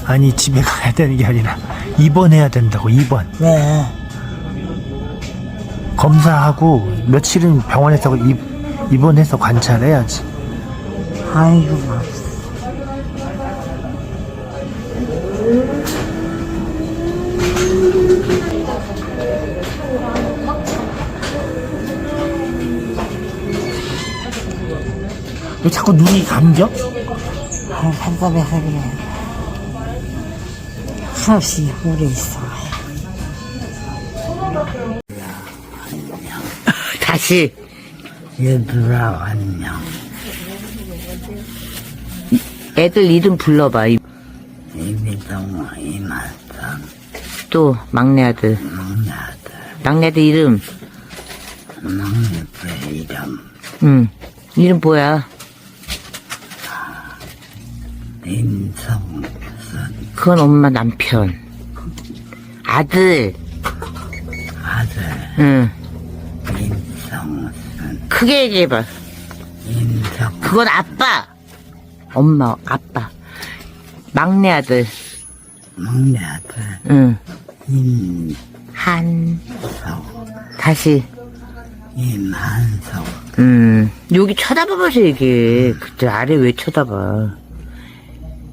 아니 집에 가야 되는 게 아니라 입원해야 된다고. 입원. 왜? 검사하고 며칠은 병원에서 입원해서 관찰해야지. 아이고, 왜 자꾸 눈이 감겨? 답답해서 그래. 한없이 오래 있어. 다시. 얘들아, 안녕. 애들 이름 불러봐. 이미동, 이만성, 또 막내 아들. 막내아들, 막내 아들 이름. 막내의 이름, 응. 이름 뭐야? 임성순, 그건 엄마 남편. 아들. 아들, 응. 임성순, 크게 얘기해봐. 임성, 그건 아빠. 엄마, 아빠. 막내 아들. 막내아들, 응. 임성, 한. 다시. 임한성, 여기 쳐다봐봐서 얘기해. 그때 아래 왜 쳐다봐.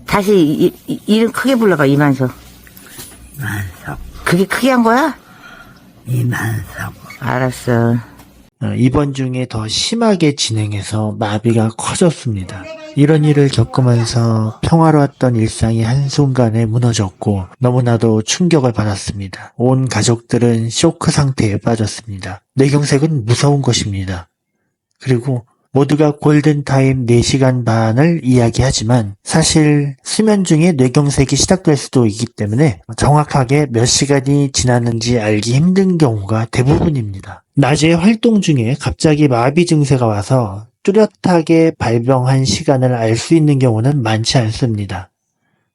다시 이름 크게 불러봐. 이만석. 이만석, 그게 크게 한 거야? 이만석, 알았어. 입원 중에 더 심하게 진행해서 마비가 커졌습니다. 이런 일을 겪으면서 평화로웠던 일상이 한순간에 무너졌고 너무나도 충격을 받았습니다. 온 가족들은 쇼크 상태에 빠졌습니다. 뇌경색은 무서운 것입니다. 그리고 모두가 골든타임 4시간 반을 이야기하지만 사실 수면 중에 뇌경색이 시작될 수도 있기 때문에 정확하게 몇 시간이 지났는지 알기 힘든 경우가 대부분입니다. 낮에 활동 중에 갑자기 마비 증세가 와서 뚜렷하게 발병한 시간을 알 수 있는 경우는 많지 않습니다.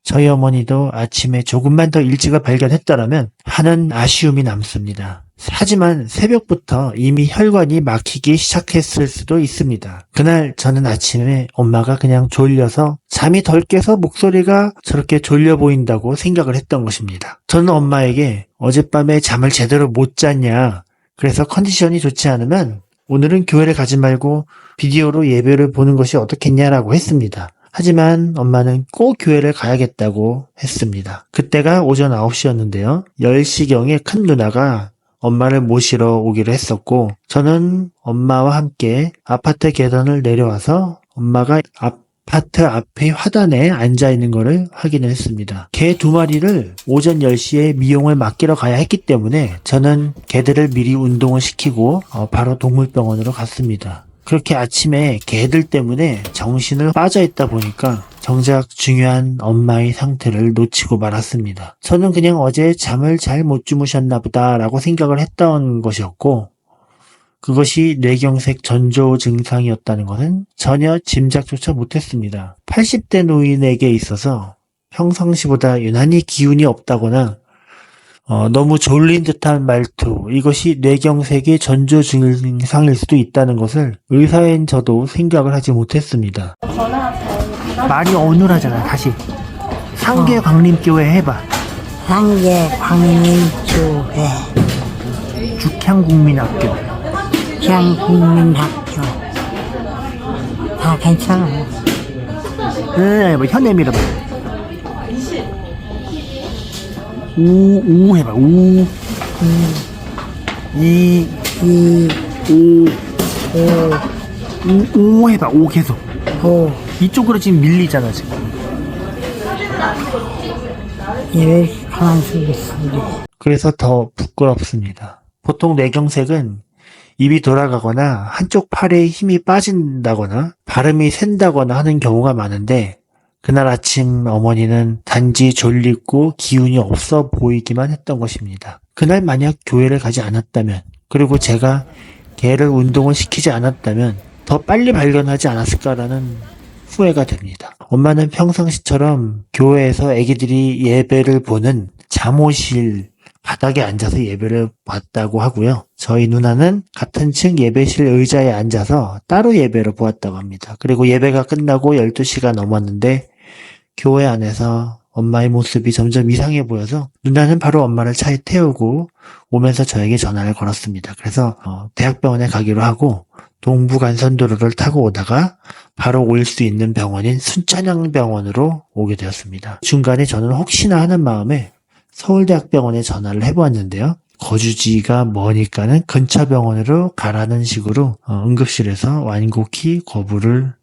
저희 어머니도 아침에 조금만 더 일찍을 발견했더라면 하는 아쉬움이 남습니다. 하지만 새벽부터 이미 혈관이 막히기 시작했을 수도 있습니다. 그날 저는 아침에 엄마가 그냥 졸려서 잠이 덜 깨서 목소리가 저렇게 졸려 보인다고 생각을 했던 것입니다. 저는 엄마에게 어젯밤에 잠을 제대로 못 잤냐, 그래서 컨디션이 좋지 않으면 오늘은 교회를 가지 말고 비디오로 예배를 보는 것이 어떻겠냐라고 했습니다. 하지만 엄마는 꼭 교회를 가야겠다고 했습니다. 그때가 오전 9시였는데요. 10시경에 큰 누나가 엄마를 모시러 오기로 했었고 저는 엄마와 함께 아파트 계단을 내려와서 엄마가 아파트 앞에 화단에 앉아있는 것을 확인을 했습니다. 개 2마리를 오전 10시에 미용을 맡기러 가야 했기 때문에 저는 개들을 미리 운동을 시키고 바로 동물병원으로 갔습니다. 그렇게 아침에 개들 때문에 정신을 빠져있다 보니까 정작 중요한 엄마의 상태를 놓치고 말았습니다. 저는 그냥 어제 잠을 잘 못 주무셨나 보다라고 생각을 했던 것이었고 그것이 뇌경색 전조 증상이었다는 것은 전혀 짐작조차 못했습니다. 80대 노인에게 있어서 평상시보다 유난히 기운이 없다거나 너무 졸린 듯한 말투, 이것이 뇌경색의 전조 증상일 수도 있다는 것을 의사인 저도 생각을 하지 못했습니다. 말이 어눌하잖아. 다시 상계광림교회 해봐. 상계광림교회, 죽향국민학교. 국민학교. 다 괜찮아. 뭐 혀 내밀어봐. 우 해봐. 우. 오 해봐. 오 계속. 오, 이쪽으로 지금 밀리잖아 지금. 왜 가만히 쓰고 있어, 우리. 그래서 더 부끄럽습니다. 보통 뇌경색은 입이 돌아가거나 한쪽 팔에 힘이 빠진다거나 발음이 샌다거나 하는 경우가 많은데 그날 아침 어머니는 단지 졸리고 기운이 없어 보이기만 했던 것입니다. 그날 만약 교회를 가지 않았다면, 그리고 제가 개를 운동을 시키지 않았다면 더 빨리 발견하지 않았을까라는 후회가 됩니다. 엄마는 평상시처럼 교회에서 아기들이 예배를 보는 잠옷실 바닥에 앉아서 예배를 봤다고 하고요. 저희 누나는 같은 층 예배실 의자에 앉아서 따로 예배를 보았다고 합니다. 그리고 예배가 끝나고 12시가 넘었는데 교회 안에서 엄마의 모습이 점점 이상해 보여서 누나는 바로 엄마를 차에 태우고 오면서 저에게 전화를 걸었습니다. 그래서 대학병원에 가기로 하고 동부간선도로를 타고 오다가 바로 올 수 있는 병원인 순천향병원으로 오게 되었습니다. 중간에 저는 혹시나 하는 마음에 서울대학병원에 전화를 해보았는데요. 거주지가 머니까는 근처 병원으로 가라는 식으로 응급실에서 완곡히 거부를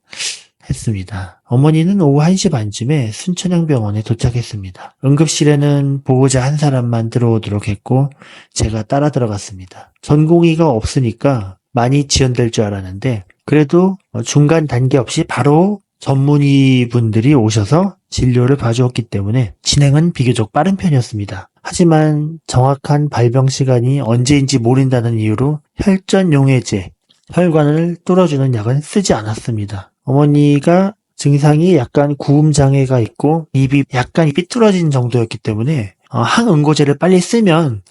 했습니다. 어머니는 오후 1시 반쯤에 순천향병원에 도착했습니다. 응급실에는 보호자 한 사람만 들어오도록 했고 제가 따라 들어갔습니다. 전공의가 없으니까 많이 지연될 줄 알았는데 그래도 중간 단계 없이 바로 전문의 분들이 오셔서 진료를 봐주었기 때문에 진행은 비교적 빠른 편이었습니다. 하지만 정확한 발병 시간이 언제인지 모른다는 이유로 혈전용해제, 혈관을 뚫어주는 약은 쓰지 않았습니다. 어머니가 증상이 약간 구음 장애가 있고 입이 약간 삐뚤어진 정도였기 때문에 항응고제를 빨리 쓰면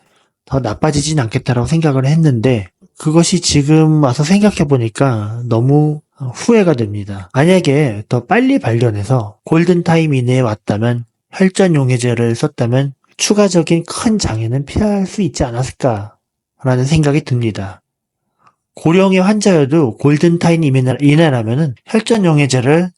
더 나빠지진 않겠다라고 생각을 했는데 그것이 지금 와서 생각해 보니까 너무 후회가 됩니다. 만약에 더 빨리 발견해서 골든타임 이내에 왔다면 혈전용해제를 썼다면 추가적인 큰 장애는 피할 수 있지 않았을까라는 생각이 듭니다. 고령의 환자여도 골든타임 이내라면 혈전용해제를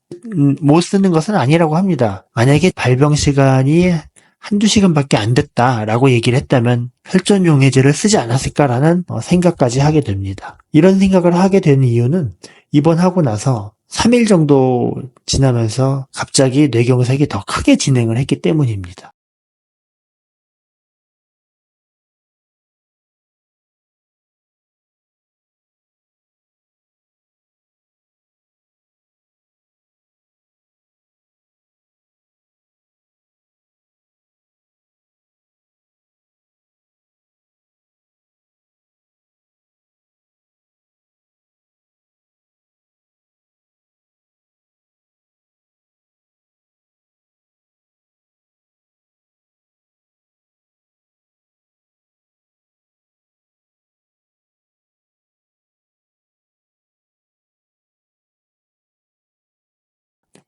못 쓰는 것은 아니라고 합니다. 만약에 발병 시간이 한두 시간밖에 안 됐다라고 얘기를 했다면 혈전용해제를 쓰지 않았을까라는 생각까지 하게 됩니다. 이런 생각을 하게 된 이유는 입원하고 나서 3일 정도 지나면서 갑자기 뇌경색이 더 크게 진행을 했기 때문입니다.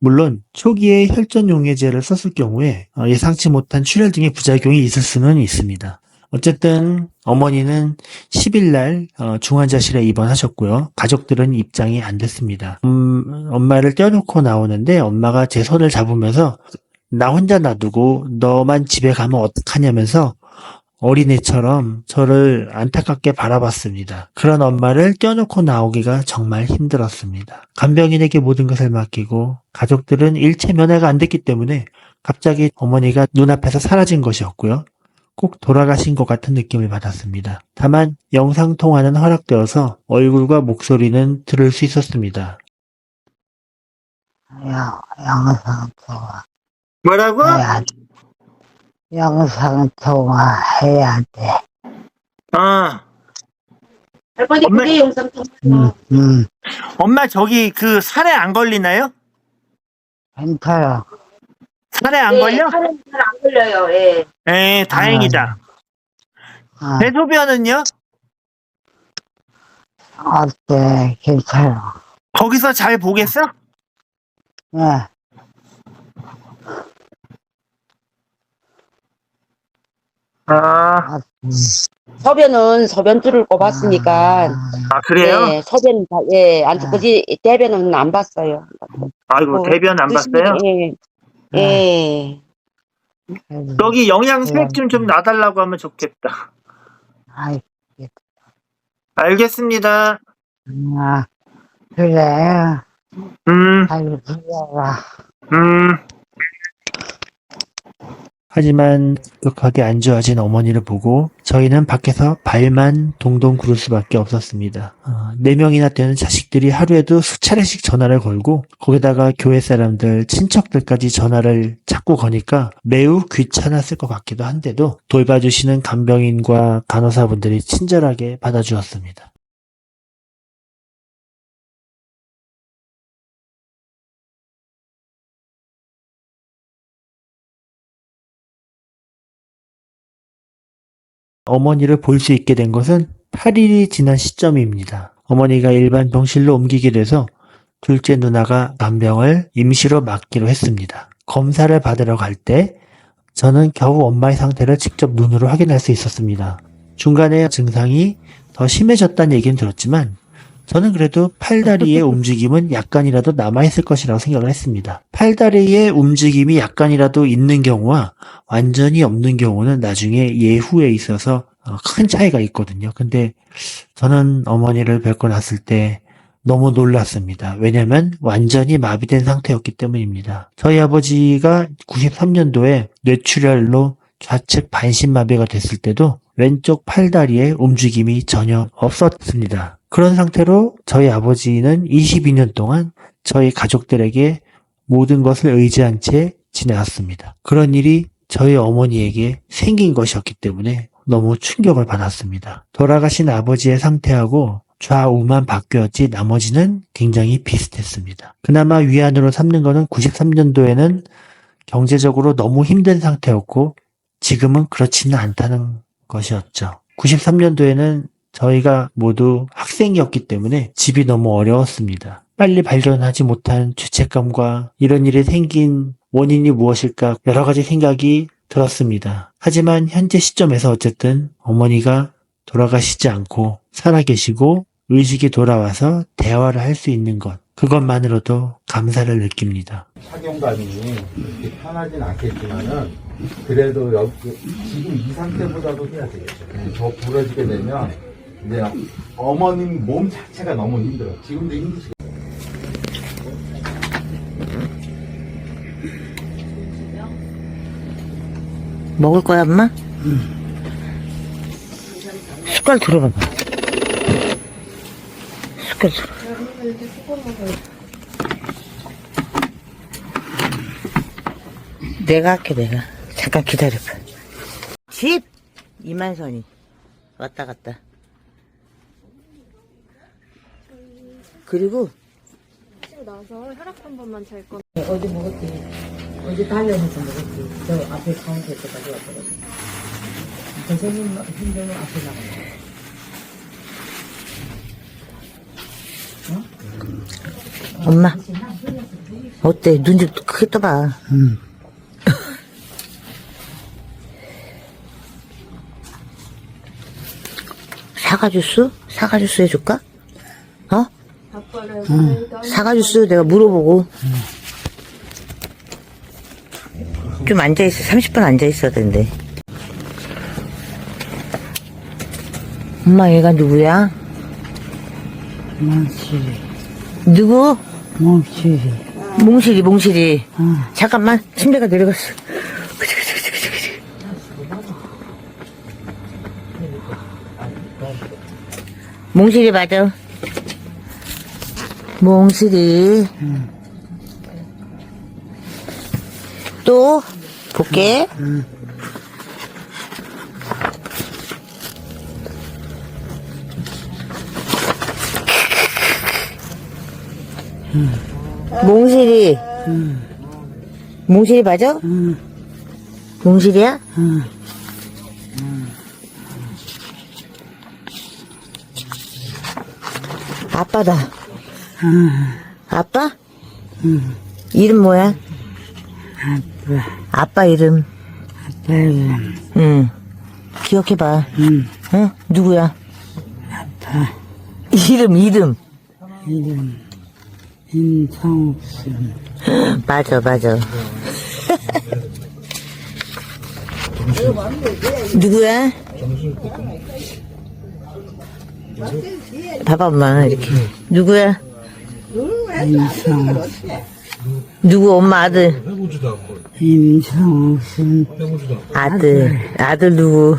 물론 초기에 혈전용해제를 썼을 경우에 예상치 못한 출혈 등의 부작용이 있을 수는 있습니다. 어쨌든 어머니는 10일 날 중환자실에 입원하셨고요. 가족들은 입장이 안 됐습니다. 엄마를 떼어놓고 나오는데 엄마가 제 손을 잡으면서 나 혼자 놔두고 너만 집에 가면 어떡하냐면서 어린애처럼 저를 안타깝게 바라봤습니다. 그런 엄마를 떼어놓고 나오기가 정말 힘들었습니다. 간병인에게 모든 것을 맡기고 가족들은 일체 면회가 안 됐기 때문에 갑자기 어머니가 눈앞에서 사라진 것이었고요. 꼭 돌아가신 것 같은 느낌을 받았습니다. 다만 영상통화는 허락되어서 얼굴과 목소리는 들을 수 있었습니다. 영상 통화 뭐라고? 해야 돼. 영상 통화 해야 돼. 할머니 엄마- 그게 영상 통화. 엄마 저기 그 살에 안 걸리나요? 괜찮아. 살에 안 걸려? 살은 잘안 걸려요. 예. 에, 다행이다. 아, 대소변은요? 어때? 괜찮아. 거기서 잘 보겠어? 네. 아, 소변은 소변줄을 꼽았으니까 그래요? 예, 소변 안 듣고지 대변은 안 봤어요. 아이고, 대변 안 봤어요? 예. 예. 여기 영양색 좀 놔달라고 하면 좋겠다. 아이, 알겠습니다. 그래. 음, 아이고, 불러라. 음. 하지만 급하게 안 좋아진 어머니를 보고 저희는 밖에서 발만 동동 구를 수밖에 없었습니다. 4명이나 되는 자식들이 하루에도 수차례씩 전화를 걸고 거기다가 교회 사람들, 친척들까지 전화를 자꾸 거니까 매우 귀찮았을 것 같기도 한데도 돌봐주시는 간병인과 간호사분들이 친절하게 받아주었습니다. 어머니를 볼 수 있게 된 것은 8일이 지난 시점입니다. 어머니가 일반 병실로 옮기게 돼서 둘째 누나가 간병을 임시로 맡기로 했습니다. 검사를 받으러 갈 때 저는 겨우 엄마의 상태를 직접 눈으로 확인할 수 있었습니다. 중간에 증상이 더 심해졌다는 얘기는 들었지만 저는 그래도 팔다리의 움직임은 약간이라도 남아있을 것이라고 생각을 했습니다. 팔다리의 움직임이 약간이라도 있는 경우와 완전히 없는 경우는 나중에 예후에 있어서 큰 차이가 있거든요. 근데 저는 어머니를 뵙고 났을 때 너무 놀랐습니다. 왜냐면 완전히 마비된 상태였기 때문입니다. 저희 아버지가 93년도에 뇌출혈로 좌측 반신마비가 됐을 때도 왼쪽 팔다리에 움직임이 전혀 없었습니다. 그런 상태로 저희 아버지는 22년 동안 저희 가족들에게 모든 것을 의지한 채 지내왔습니다. 그런 일이 저희 어머니에게 생긴 것이었기 때문에 너무 충격을 받았습니다. 돌아가신 아버지의 상태하고 좌우만 바뀌었지 나머지는 굉장히 비슷했습니다. 그나마 위안으로 삼는 거는 93년도에는 경제적으로 너무 힘든 상태였고 지금은 그렇지는 않다는 것이었죠. 93년도에는 저희가 모두 학생이었기 때문에 집이 너무 어려웠습니다. 빨리 발견하지 못한 죄책감과 이런 일이 생긴 원인이 무엇일까 여러 가지 생각이 들었습니다. 하지만 현재 시점에서 어쨌든 어머니가 돌아가시지 않고 살아계시고 의식이 돌아와서 대화를 할 수 있는 것, 그것만으로도 감사를 느낍니다. 착용감이 그렇게 편하진 않겠지만은 그래도 여기 지금 이 상태보다도 해야 되겠죠. 더 부러지게 되면 이제 어머님 몸 자체가 너무 힘들어. 지금도 힘드시겠죠. 먹을 거야, 엄마? 숟갈 들어봐봐. 숟갈 들어. 내가 할게, 내가. 잠깐 기다려봐. 집! 이만선이. 왔다 갔다. 그리고 나서 혈압 한 번만 잘 거. 어제 먹었지. 어제 달려서 먹었지. 저 앞에 카운터에서 가져왔더라고. 선생님 힘들면 앞에 나가요. 엄마, 어때? 눈 좀 크게 떠봐. 사과 주스? 사과 주스 해줄까? 어? 사과 주스 내가 물어보고. 좀 앉아있어. 30분 앉아있어야 되는데. 엄마, 얘가 누구야? 몽실이, 누구? 몽실이. 몽실이. 잠깐만, 침대가 내려갔어. 그치. 몽실이 맞아. 몽실이. 또, 볼게. 몽실이. 몽실이 맞아? 몽실이야? 아빠다. 아빠? 이름 뭐야? 아빠 이름. 응. 기억해봐. 응? 누구야? 아빠 이름. 이름 임성순. 맞아. 누구야? 봐봐, 엄마, 이렇게. 누구야? 임성순. 누구, 엄마 아들? 임성순. 아들 누구?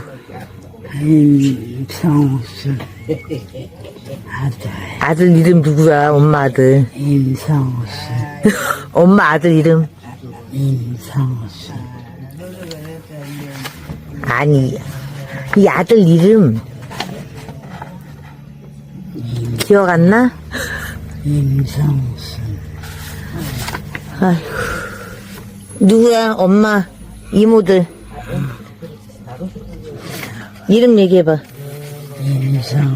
임성순. 아들 이름 누구야, 엄마 아들? 임성순. 엄마 아들 이름? 임성순. 아니, 이 아들 이름 기억 안 나? 임성순. 아휴. 누구야, 엄마, 이모들. 이름 얘기해봐. 임성순.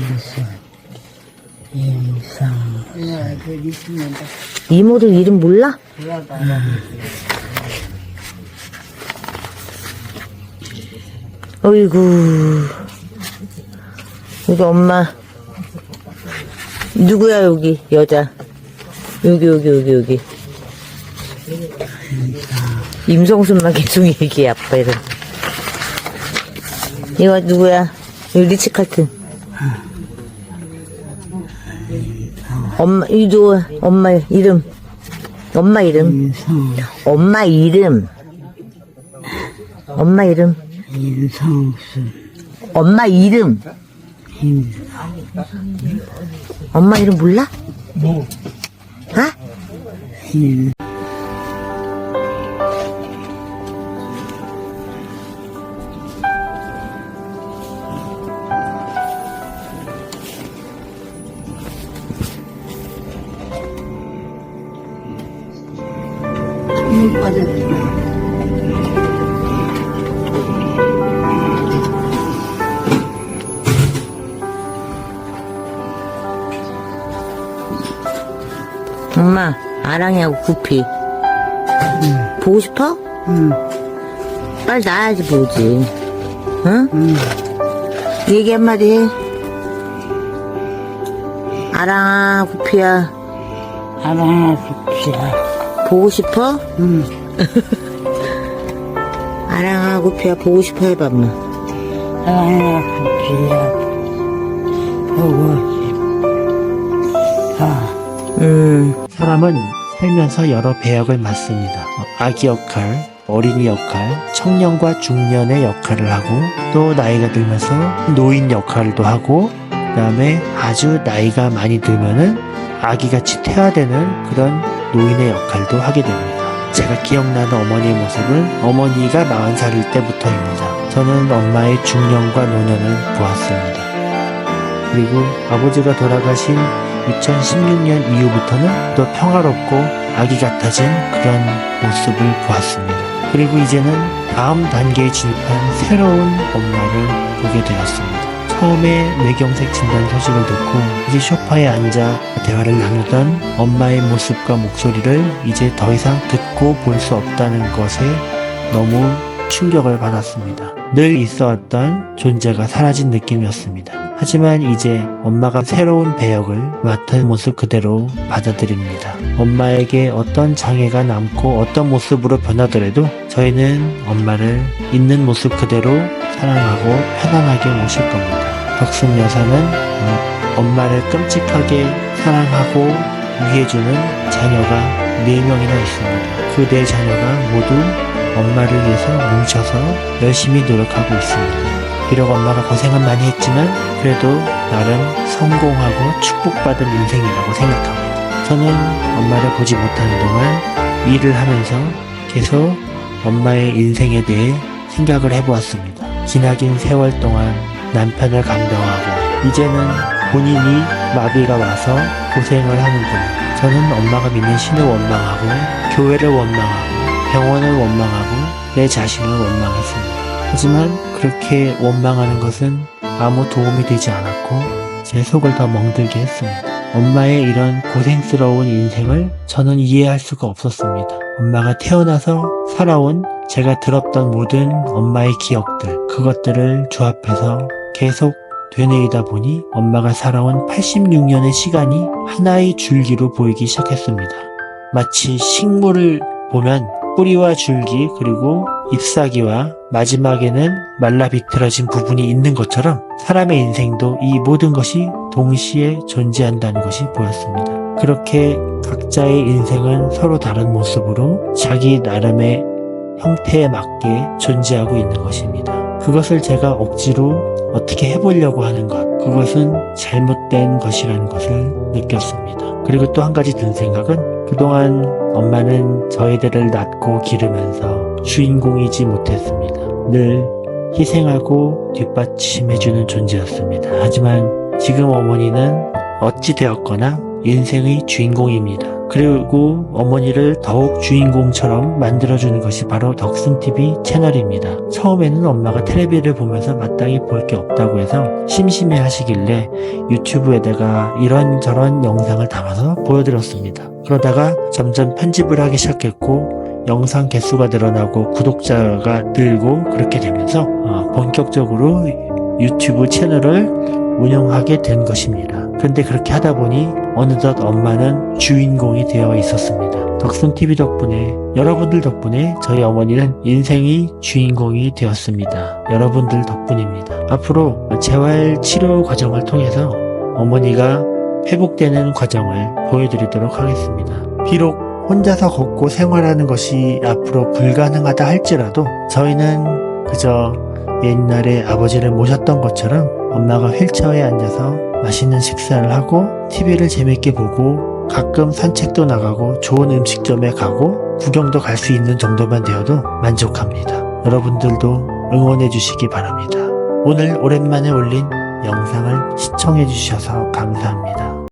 이모들 이름 몰라? 어이구. 여기 엄마. 누구야, 여기, 여자. 여기. 임성순만 계속 얘기해, 아빠 이름. 이거 누구야? 이거 리치 칼튼. 엄마, 이거 누구야? 엄마 이름. 엄마 이름. 엄마 이름. 엄마 이름. 인성수. 엄마 이름. 엄마 이름 몰라? 뭐? 엄마, 아랑이하고 구피. 보고 싶어? 빨리 나야지 보지. 응? 얘기 한마디 해. 아랑아, 구피야. 아랑아, 좋지야. 보고 싶어? 아랑아, 구피야, 보고 싶어 해봐, 엄마. 아랑아, 좋지야. 보고 싶어. 사람은 살면서 여러 배역을 맡습니다. 아기 역할, 어린이 역할, 청년과 중년의 역할을 하고 또 나이가 들면서 노인 역할도 하고 그 다음에 아주 나이가 많이 들면은 아기같이 태아되는 그런 노인의 역할도 하게 됩니다. 제가 기억나는 어머니의 모습은 어머니가 40살일 때부터입니다. 저는 엄마의 중년과 노년을 보았습니다. 그리고 아버지가 돌아가신 2016년 이후부터는 또 평화롭고 아기 같아진 그런 모습을 보았습니다. 그리고 이제는 다음 단계에 진입한 새로운 엄마를 보게 되었습니다. 처음에 뇌경색 진단 소식을 듣고 이제 소파에 앉아 대화를 나누던 엄마의 모습과 목소리를 이제 더 이상 듣고 볼 수 없다는 것에 너무 충격을 받았습니다. 늘 있어왔던 존재가 사라진 느낌이었습니다. 하지만 이제 엄마가 새로운 배역을 맡은 모습 그대로 받아들입니다. 엄마에게 어떤 장애가 남고 어떤 모습으로 변하더라도 저희는 엄마를 있는 모습 그대로 사랑하고 편안하게 모실 겁니다. 덕순 여사는 엄마를 끔찍하게 사랑하고 위해주는 자녀가 4명이나 있습니다. 그 4자녀가 모두 엄마를 위해서 뭉쳐서 열심히 노력하고 있습니다. 비록 엄마가 고생은 많이 했지만 그래도 나름 성공하고 축복받은 인생이라고 생각합니다. 저는 엄마를 보지 못하는 동안 일을 하면서 계속 엄마의 인생에 대해 생각을 해보았습니다. 지나긴 세월 동안 남편을 감동하고 이제는 본인이 마비가 와서 고생을 하는구나. 저는 엄마가 믿는 신을 원망하고 교회를 원망하고 병원을 원망하고 내 자신을 원망했습니다. 하지만 그렇게 원망하는 것은 아무 도움이 되지 않았고 제 속을 더 멍들게 했습니다. 엄마의 이런 고생스러운 인생을 저는 이해할 수가 없었습니다. 엄마가 태어나서 살아온 제가 들었던 모든 엄마의 기억들, 그것들을 조합해서 계속 되뇌이다 보니 엄마가 살아온 86년의 시간이 하나의 줄기로 보이기 시작했습니다. 마치 식물을 보면 뿌리와 줄기 그리고 잎사귀와 마지막에는 말라 비틀어진 부분이 있는 것처럼 사람의 인생도 이 모든 것이 동시에 존재한다는 것이 보였습니다. 그렇게 각자의 인생은 서로 다른 모습으로 자기 나름의 형태에 맞게 존재하고 있는 것입니다. 그것을 제가 억지로 어떻게 해보려고 하는 것, 그것은 잘못된 것이라는 것을 느꼈습니다. 그리고 또 한 가지 든 생각은 그동안 엄마는 저희들을 낳고 기르면서 주인공이지 못했습니다. 늘 희생하고 뒷받침해주는 존재였습니다. 하지만 지금 어머니는 어찌 되었거나 인생의 주인공입니다. 그리고 어머니를 더욱 주인공처럼 만들어주는 것이 바로 덕순TV 채널입니다. 처음에는 엄마가 텔레비를 보면서 마땅히 볼 게 없다고 해서 심심해 하시길래 유튜브에다가 이런저런 영상을 담아서 보여드렸습니다. 그러다가 점점 편집을 하기 시작했고 영상 개수가 늘어나고 구독자가 늘고 그렇게 되면서 본격적으로 유튜브 채널을 운영하게 된 것입니다. 그런데 그렇게 하다 보니 어느덧 엄마는 주인공이 되어 있었습니다. 덕순TV 덕분에, 여러분들 덕분에 저희 어머니는 인생이 주인공이 되었습니다. 여러분들 덕분입니다. 앞으로 재활 치료 과정을 통해서 어머니가 회복되는 과정을 보여드리도록 하겠습니다. 비록 혼자서 걷고 생활하는 것이 앞으로 불가능하다 할지라도 저희는 그저 옛날에 아버지를 모셨던 것처럼 엄마가 휠체어에 앉아서 맛있는 식사를 하고 TV를 재밌게 보고 가끔 산책도 나가고 좋은 음식점에 가고 구경도 갈 수 있는 정도만 되어도 만족합니다. 여러분들도 응원해 주시기 바랍니다. 오늘 오랜만에 올린 영상을 시청해 주셔서 감사합니다.